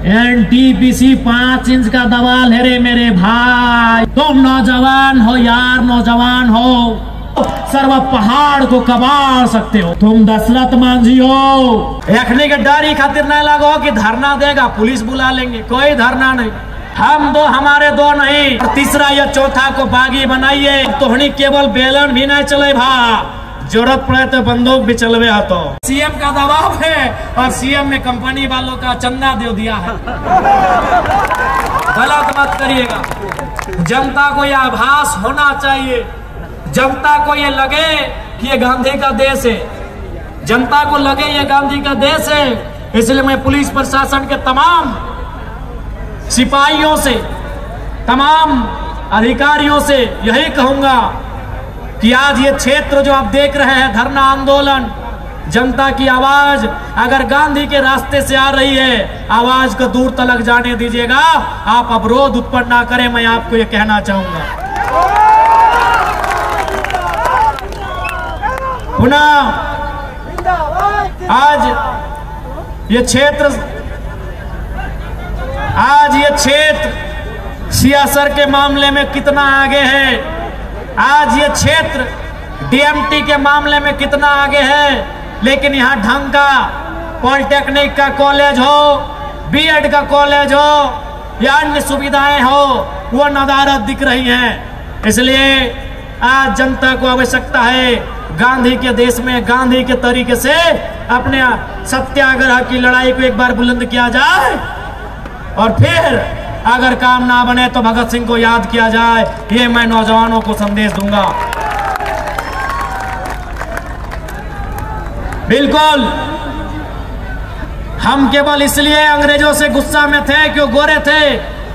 NTPC 5 inch का दवाल है रे मेरे भाई। तुम नौजवान हो यार, नौजवान हो, सर्व पहाड़ को कबाड़ सकते हो। तुम दशरथ मांझी हो, रखने के डरी खातिर न लगो कि धरना देगा पुलिस बुला लेंगे, कोई धरना नहीं। हम दो, हमारे दो नहीं, और तीसरा या चौथा को बागी बनाइए। तोहनी केवल बेलन भी नहीं चले भा, जरूरत पड़े तो बंदूक भी चलवे तो। सीएम का दबाव है और सीएम ने कंपनी वालों का चंदा दे दिया है। गलत मत करिएगा। जनता को यह आभास होना चाहिए, जनता को ये लगे कि ये गांधी का देश है, जनता को लगे ये गांधी का देश है। इसलिए मैं पुलिस प्रशासन के तमाम सिपाहियों से, तमाम अधिकारियों से यही कहूंगा कि आज ये क्षेत्र जो आप देख रहे हैं, धरना आंदोलन, जनता की आवाज अगर गांधी के रास्ते से आ रही है, आवाज को दूर तक जाने दीजिएगा, आप अवरोध उत्पन्न ना करें, मैं आपको ये कहना चाहूंगा। पुनः आज ये क्षेत्र सियासत के मामले में कितना आगे है, आज ये क्षेत्र डीएमटी के मामले में कितना आगे है, लेकिन यहाँ ढंग का पॉलिटेक्निक का कॉलेज हो, बीएड का कॉलेज हो या अन्य सुविधाएं हो, वो नदारत दिख रही हैं। इसलिए आज जनता को आवश्यकता है गांधी के देश में गांधी के तरीके से अपने सत्याग्रह की लड़ाई को एक बार बुलंद किया जाए, और फिर अगर काम ना बने तो भगत सिंह को याद किया जाए। ये मैं नौजवानों को संदेश दूंगा। बिल्कुल हम केवल इसलिए अंग्रेजों से गुस्सा में थे क्यों गोरे थे,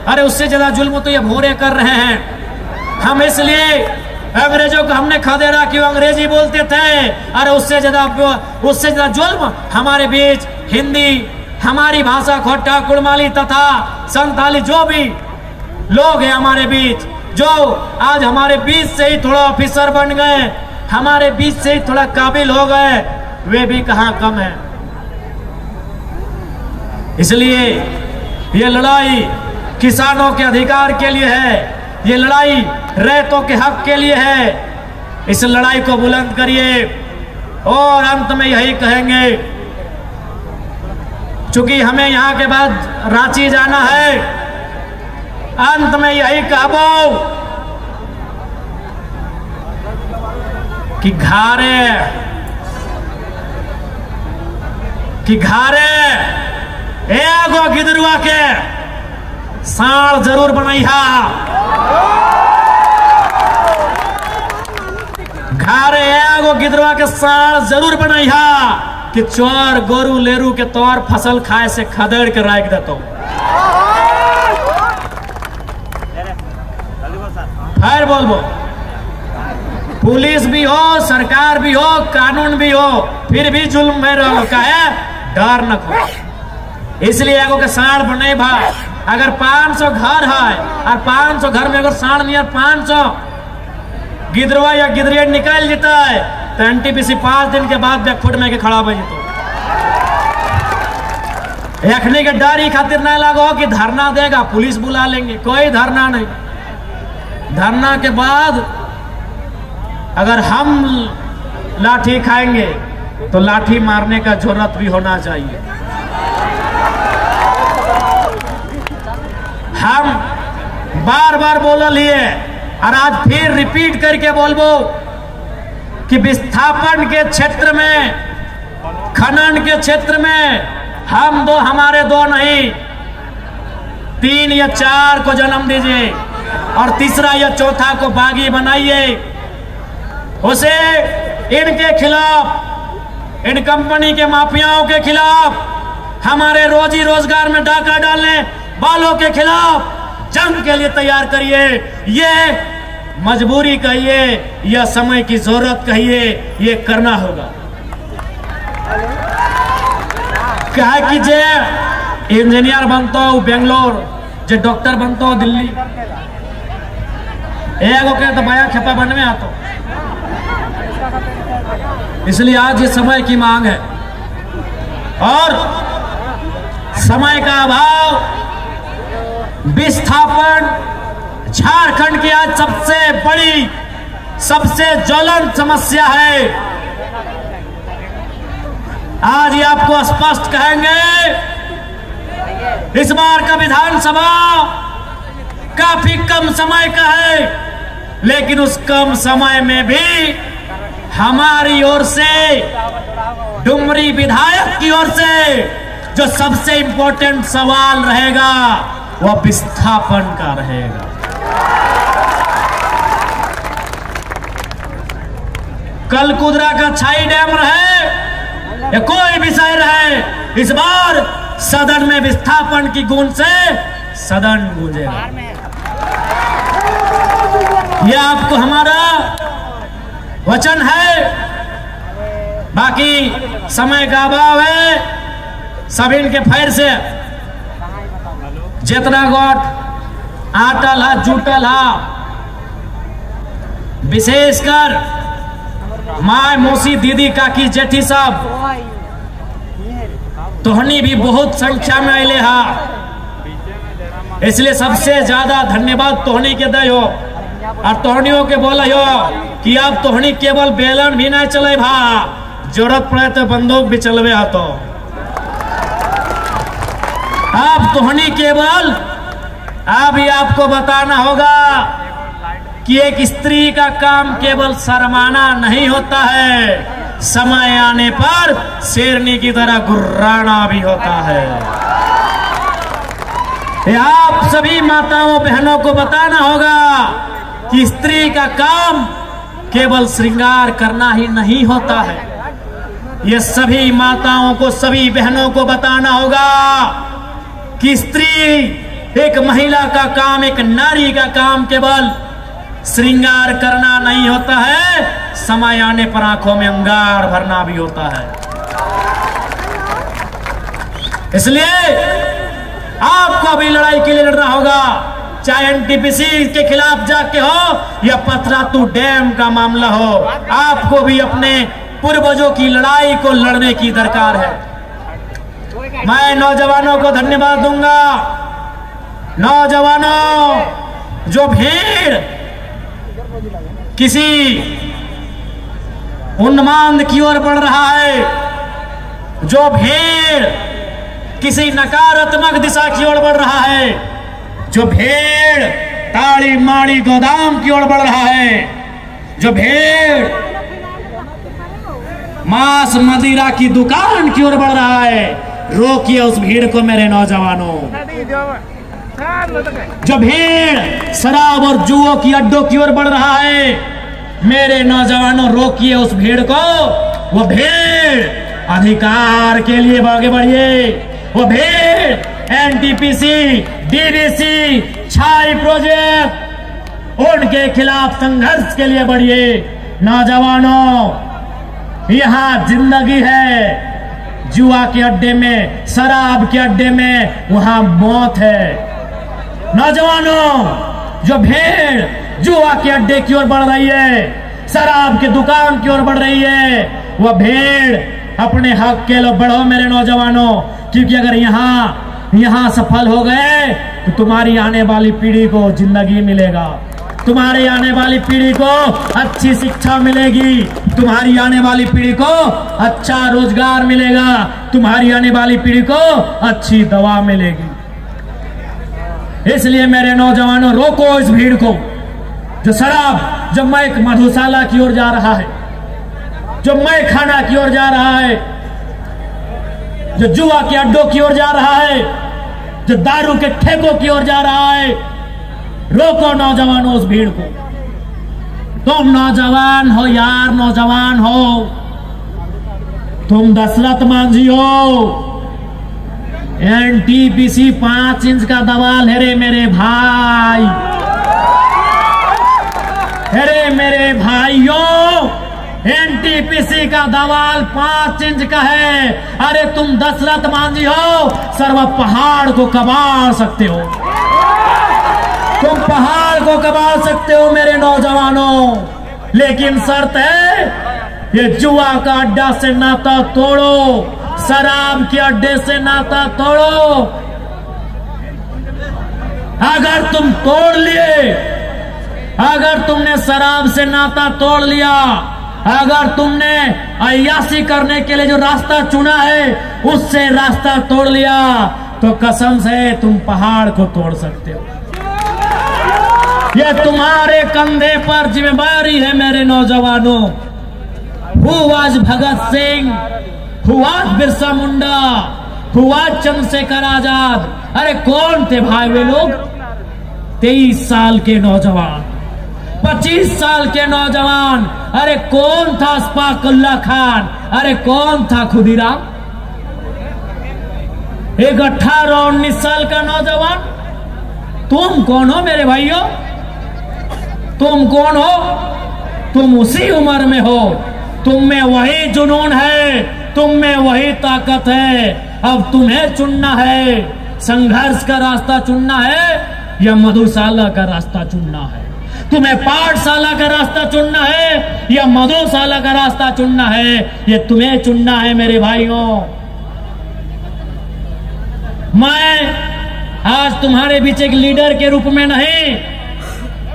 अरे उससे ज्यादा जुल्म तो ये भूरे कर रहे हैं। हम इसलिए अंग्रेजों को हमने खदेड़ा क्यों अंग्रेजी बोलते थे, अरे उससे ज्यादा जुल्म हमारे बीच हिंदी, हमारी भाषा खोटा, कुड़माली तथा संताली जो भी लोग हैं हमारे बीच, जो आज हमारे बीच से ही थोड़ा ऑफिसर बन गए, हमारे बीच से ही थोड़ा काबिल हो गए, वे भी कहां कम है। इसलिए ये लड़ाई किसानों के अधिकार के लिए है, ये लड़ाई रैयतों के हक के लिए है। इस लड़ाई को बुलंद करिए और अंत में यही कहेंगे, चूंकि हमें यहाँ के बाद रांची जाना है, अंत में यही कहबो कि घारे एगो गिदरुआ के साड़ जरूर बनैहा, घारे एगो गिदरुआ के साड़ जरूर बनैहा कि चोर गोरू लेरू के तौर फसल खाए से खदेड़ के राख देता हूं। फिर बोलबो, पुलिस भी हो, सरकार भी हो, कानून भी हो, फिर भी जुल्म में रहो, काहे डर न खो। इसलिए एगो के साड़ बने भा, अगर 500 घर है और 500 घर में अगर साड़ नहीं 500 गिदरवा या गिदरिया निकल जाता है तो एनटीपीसी 5 दिन के बाद बैकफुट में के खड़ा बन जेतो। रखने के डरी खातिर न लगो कि धरना देगा पुलिस बुला लेंगे, कोई धरना नहीं। धरना के बाद अगर हम लाठी खाएंगे तो लाठी मारने का जरूरत भी होना चाहिए। हम बार बार बोल लिए और आज फिर रिपीट करके बोलबो कि विस्थापन के क्षेत्र में, खनन के क्षेत्र में हम दो, हमारे दो नहीं, 3 या 4 को जन्म दीजिए और तीसरा या चौथा को बागी बनाइए। उसे इनके खिलाफ, इन कंपनी के माफियाओं के खिलाफ, हमारे रोजी रोजगार में डाका डालने वालों के खिलाफ जंग के लिए तैयार करिए। ये मजबूरी कहिए या समय की जरूरत कहिए, ये करना होगा। क्या कि जे इंजीनियर बनता हो बेंगलोर, जे डॉक्टर बनता हो दिल्ली, एगो के तो बया खेपा बनने आता। इसलिए आज ये समय की मांग है और समय का अभाव विस्थापन झारखंड की आज सबसे बड़ी, सबसे ज्वलंत समस्या है। आज ये आपको स्पष्ट कहेंगे, इस बार का विधानसभा काफी कम समय का है, लेकिन उस कम समय में भी हमारी ओर से, डुमरी विधायक की ओर से जो सबसे इंपॉर्टेंट सवाल रहेगा वह विस्थापन का रहेगा। कलकुदरा का छाई डैम रहे या कोई विषय रहे, इस बार सदन में विस्थापन की गूंज से सदन गूंजेगा। यह आपको हमारा वचन है। बाकी समय का अभाव है, सभी के फैर से जितना गोट आटल हा जुटल हा, विशेषकर माय मौसी दीदी काकी जेठी साहब तोहनी भी बहुत संख्या में अले हा, इसलिए सबसे ज्यादा धन्यवाद तोहनी के दे हो। और तोहनियों के बोला हो कि अब तोहनी केवल बेलन भी नहीं चले भा, जरूरत पड़े तो बंदूक भी चलवे हा। तो अब तोहनी केवल, अब ये आपको बताना होगा कि एक स्त्री का काम केवल शर्माना नहीं होता है, समय आने पर शेरनी की तरह गुर्राना भी होता है। आप सभी माताओं बहनों को बताना होगा कि स्त्री का काम केवल श्रृंगार करना ही नहीं होता है। ये सभी माताओं को, सभी बहनों को बताना होगा कि स्त्री, एक महिला का काम, एक नारी का काम केवल श्रृंगार करना नहीं होता है, समय आने पर आंखों में अंगार भरना भी होता है। इसलिए आपको भी लड़ाई के लिए लड़ना होगा, चाहे एनटीपीसी के खिलाफ जाके हो या पथरातू डैम का मामला हो। आपको भी अपने पूर्वजों की लड़ाई को लड़ने की दरकार है। मैं नौजवानों को धन्यवाद दूंगा। नौजवानों, जो भीड़ किसी उन्माद की ओर बढ़ रहा है, जो भीड़ किसी नकारात्मक दिशा की ओर बढ़ रहा है, जो भीड़ ताड़ी माड़ी गोदाम की ओर बढ़ रहा है, जो भीड़ मांस मदिरा की दुकान की ओर बढ़ रहा है, रोकिए उस भीड़ को मेरे नौजवानों। जो भीड़ शराब और जुओं की अड्डों की ओर बढ़ रहा है, मेरे नौजवानों रोकिए उस भीड़ को। वो भीड़ अधिकार के लिए आगे बढ़िए, वो भीड़ एनटीपीसी, डीवीसी, छाई प्रोजेक्ट, उनके खिलाफ संघर्ष के लिए बढ़िए। नौजवानों, यहाँ जिंदगी है, जुआ के अड्डे में, शराब के अड्डे में वहां मौत है। नौजवानों, जो भीड़ जुआ के अड्डे की ओर बढ़ रही है, शराब की दुकान की ओर बढ़ रही है, वह भीड़ अपने हक के लिए बढ़ो मेरे नौजवानों। क्योंकि अगर यहाँ सफल हो गए तो तुम्हारी आने वाली पीढ़ी को जिंदगी मिलेगा, तुम्हारी आने वाली पीढ़ी को अच्छी शिक्षा मिलेगी, तुम्हारी आने वाली पीढ़ी को अच्छा रोजगार मिलेगा, तुम्हारी आने वाली पीढ़ी को अच्छी दवा मिलेगी। इसलिए मेरे नौजवानों, रोको इस भीड़ को, जो शराब, जो मैक मधुशाला की ओर जा रहा है, जो मैं खाना की ओर जा रहा है, जो जुआ के अड्डों की ओर जा रहा है, जो दारू के ठेकों की ओर जा रहा है। रोको नौजवानों उस भीड़ को। तुम नौजवान हो यार, नौजवान हो, तुम दशरथ मांझी हो। एनटीपीसी 5 इंच का दवाल है रे मेरे भाई, अरे मेरे भाइयों, एनटीपीसी का दवाल 5 इंच का है। अरे तुम दशरथ मांझी हो, सर्व पहाड़ को कबाड़ सकते हो, तुम पहाड़ को कबाड़ सकते हो मेरे नौजवानों। लेकिन शर्त है, ये जुआ का अड्डा से नाता तोड़ो, शराब के अड्डे से नाता तोड़ो। अगर तुम तोड़ लिए, अगर तुमने शराब से नाता तोड़ लिया, अगर तुमने अय्याशी करने के लिए जो रास्ता चुना है उससे रास्ता तोड़ लिया, तो कसम से तुम पहाड़ को तोड़ सकते हो। ये तुम्हारे कंधे पर जिम्मेदारी है मेरे नौजवानों। Who was Bhagat Singh, Who was Birsa Munda, Who was Chandrashekhar Azad? अरे कौन थे भाई वे लोग? 23 साल के नौजवान, 25 साल के नौजवान। अरे कौन था अशफाक उल्लाह खान? अरे कौन था खुदीराम? एक 18-19 साल का नौजवान। तुम कौन हो मेरे भाइयों? तुम कौन हो? तुम उसी उम्र में हो। तुम में वही जुनून है, तुम में वही ताकत है। अब तुम्हें चुनना है, संघर्ष का रास्ता चुनना है या मधुशाला का रास्ता चुनना है। तुम्हें पाठशाला का रास्ता चुनना है या मधुशाला का रास्ता चुनना है, ये तुम्हें चुनना है मेरे भाइयों। मैं आज तुम्हारे बीच एक लीडर के रूप में नहीं,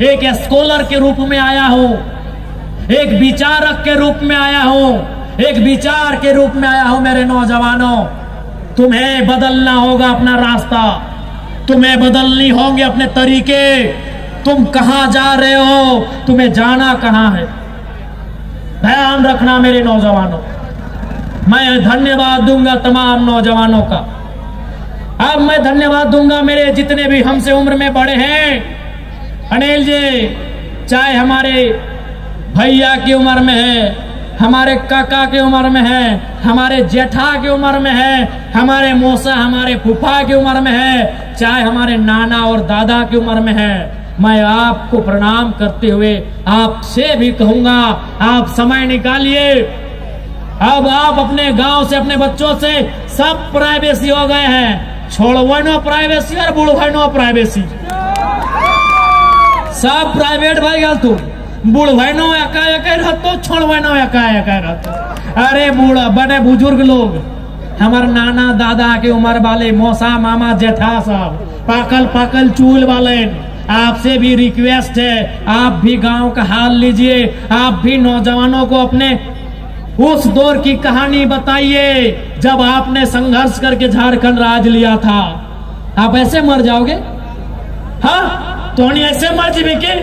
एक स्कॉलर के रूप में आया हूं, एक विचारक के रूप में आया हूं, एक विचार के रूप में आया हूं। मेरे नौजवानों, तुम्हें बदलना होगा अपना रास्ता, तुम्हें बदलनी होंगे अपने तरीके। तुम कहां जा रहे हो, तुम्हें जाना कहां है, ध्यान रखना मेरे नौजवानों। मैं धन्यवाद दूंगा तमाम नौजवानों का। अब मैं धन्यवाद दूंगा मेरे जितने भी हमसे उम्र में बड़े हैं। अनिल जी, चाहे हमारे भैया की उम्र में है, हमारे काका की उम्र में है, हमारे जेठा की उम्र में है, हमारे मौसा हमारे फूफा की उम्र में है, चाहे हमारे नाना और दादा की उम्र में है, मैं आपको प्रणाम करते हुए आपसे भी कहूंगा, आप समय निकालिए। अब आप अपने गांव से, अपने बच्चों से सब प्राइवेसी हो गए हैं। छोड़वानो प्राइवेसी और बुढ़वानो प्राइवेसी, सब प्राइवेट भाई गल। तू बुढ़वानो एका रहतो, छोड़वानो एका रहतो। अरे बूढ़ा बड़े बुजुर्ग लोग, हमारे नाना दादा के उम्र वाले, मौसा मामा जेठा साहब, पाकल पाकल चूल वाले, आपसे भी रिक्वेस्ट है, आप भी गांव का हाल लीजिए। आप भी नौजवानों को अपने उस दौर की कहानी बताइए जब आपने संघर्ष करके झारखंड राज लिया था। आप ऐसे मर जाओगे? हाँ, तो ऐसे मर जीवे के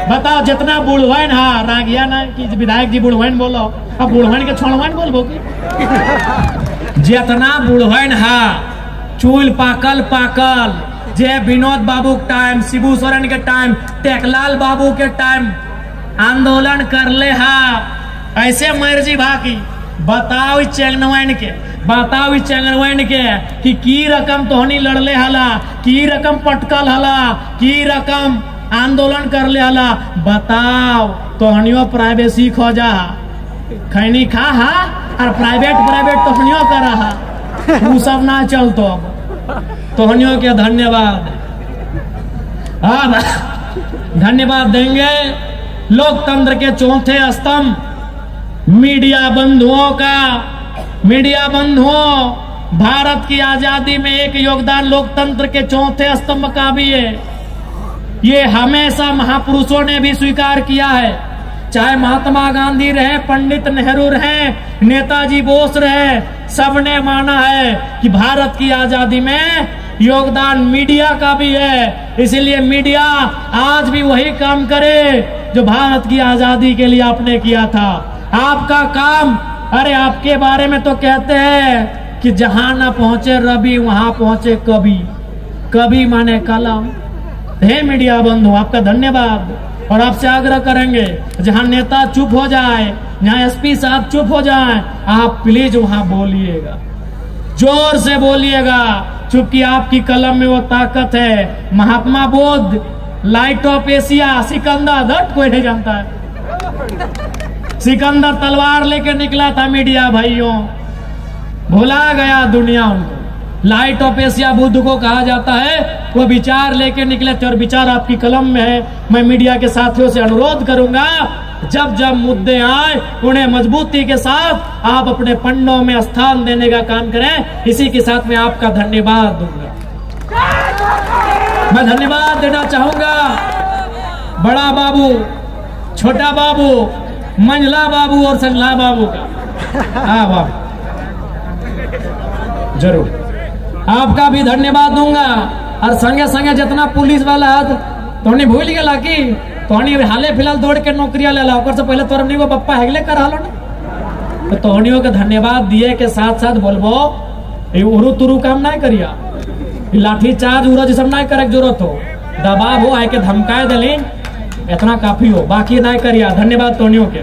बताओ। जितना बुढ़वान, हाँ रागिया ना कि विधायक जी बुढ़वान बोलो, अब बुढ़वान के छोड़वान बोलबो की? जितना बुढ़वान, हाँ चूल पाकल पाकल, जे विनोद बाबू के टाइम, शिबू सोरेन के टाइम, टेकलाल बाबू के टाइम आंदोलन कर ले, हा ऐसे मर्जी भागी। बताओ चेंगनवैन के, बताओ चेंगनवैन के कि की रकम तोहनी लड़ले हला, की रकम पटकल हला, की रकम आंदोलन कर ले हला। बताओ तोहनियो प्राइवेसी खोजा, खैनी खा हा और प्राइवेट तोहनियो करा हा, वो सब ना चलतो। तोहनियों के धन्यवाद, धन्यवाद देंगे लोकतंत्र के चौथे स्तंभ मीडिया बंधुओं का। मीडिया बंधुओं, भारत की आजादी में एक योगदान लोकतंत्र के चौथे स्तंभ का भी है। ये हमेशा महापुरुषों ने भी स्वीकार किया है, चाहे महात्मा गांधी रहे, पंडित नेहरू रहे, नेताजी बोस रहे, सबने माना है कि भारत की आजादी में योगदान मीडिया का भी है। इसलिए मीडिया आज भी वही काम करे जो भारत की आजादी के लिए आपने किया था। आपका काम, अरे आपके बारे में तो कहते हैं कि जहां ना पहुंचे रवि वहां पहुंचे कवि, कवि माने कलम। हे मीडिया बंधु, आपका धन्यवाद। और आपसे आग्रह करेंगे, जहां नेता चुप हो जाए, जहां एसपी साहब चुप हो जाए, आप प्लीज वहां बोलिएगा, जोर से बोलिएगा, क्योंकि आपकी कलम में वो ताकत है। Mahatma Buddha, light of Asia, Sikandar, that कोई नहीं जानता है, सिकंदर तलवार लेके निकला था मीडिया भाइयों, भुला गया दुनिया उनको। लाइट ऑफ एशिया बुद्ध को कहा जाता है, वो विचार लेके निकले थे और विचार आपकी कलम में है। मैं मीडिया के साथियों से अनुरोध करूंगा, जब जब मुद्दे आए उन्हें मजबूती के साथ आप अपने पन्नों में स्थान देने का काम करें। इसी के साथ मैं आपका धन्यवाद दूंगा। मैं धन्यवाद देना चाहूंगा बड़ा बाबू, छोटा बाबू, मंझला बाबू और संझला बाबू का। हाँ बाबू, जरूर आपका भी धन्यवाद दूंगा। और संगे संगे जितना पुलिस वाला हाथ तोनी भूल गया कि तोनी हाले फिलहाल दौड़ के नौकरिया ले ला, से पहले तोरनी को पप्पा हेगले कर हालो ना, तो तोहनियों के धन्यवाद दिए के साथ साथ बोलबो उरु तुरु काम नहीं करिया, लाठी चार्ज उरा जिसम नहीं करे जरूरत हो, दबाव हो आए के धमकाए दिली इतना काफी हो, बाकी नहीं करिया। धन्यवाद तोहनियों के।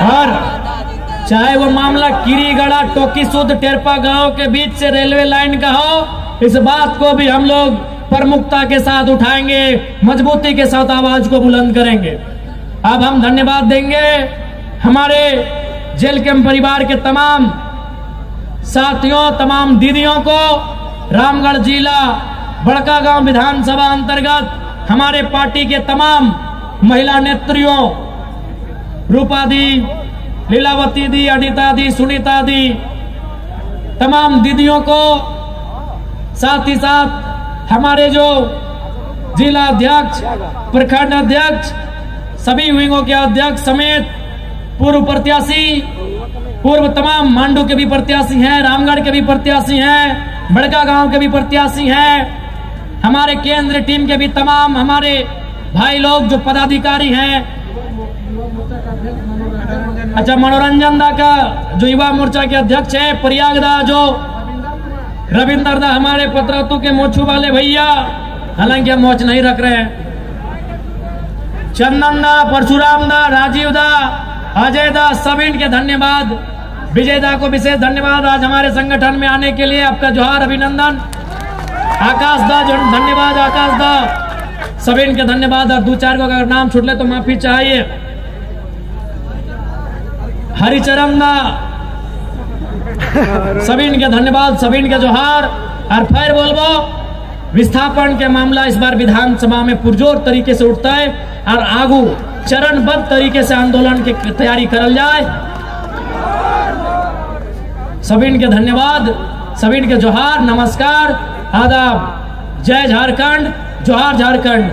और चाहे वो मामला किरीगढ़ा टोकी सुध टेरपा गांव के बीच से रेलवे लाइन का हो, इस बात को भी हम लोग प्रमुखता के साथ उठाएंगे, मजबूती के साथ आवाज को बुलंद करेंगे। अब हम धन्यवाद देंगे हमारे जेल कैंप परिवार के तमाम साथियों, तमाम दीदियों को। रामगढ़ जिला बड़का गांव विधानसभा अंतर्गत हमारे पार्टी के तमाम महिला नेत्रियों, रूपा दी, लीलावती दी, अनिता दी, सुनीता दी, तमाम दीदियों को, साथ ही साथ हमारे जो जिला अध्यक्ष, प्रखंड अध्यक्ष, सभी विंगों के अध्यक्ष समेत पूर्व प्रत्याशी, पूर्व तमाम मांडू के भी प्रत्याशी हैं, रामगढ़ के भी प्रत्याशी हैं, बड़का गांव के भी प्रत्याशी हैं, हमारे केंद्र टीम के भी तमाम हमारे भाई लोग जो पदाधिकारी हैं। अच्छा, मनोरंजन दा का जो युवा मोर्चा के अध्यक्ष है, प्रयाग दा जो रविंदर दा, हमारे पतरातू के मोछू वाले भैया, हालांकि हम मोच नहीं रख रहे हैं, चंदन दा, परशुराम दा, राजीव दा, अजय दा, सभी के धन्यवाद। विजय दा को विशेष धन्यवाद आज हमारे संगठन में आने के लिए, आपका जोहार, अभिनंदन। आकाश दा धन्यवाद, आकाश दा, सभी के धन्यवाद। और दो चार को अगर नाम छूट ले तो माफी चाहिए। हरिचरण दा, सभी के धन्यवाद, सभी के जोहार। और फिर बोलबो विस्थापन के मामला इस बार विधानसभा में पुरजोर तरीके से उठता है और आगू चरणबद्ध तरीके से आंदोलन की तैयारी करल जाए। सभी के धन्यवाद, सभी के जोहार, नमस्कार, आदाब, जय झारखंड, जोहार झारखंड।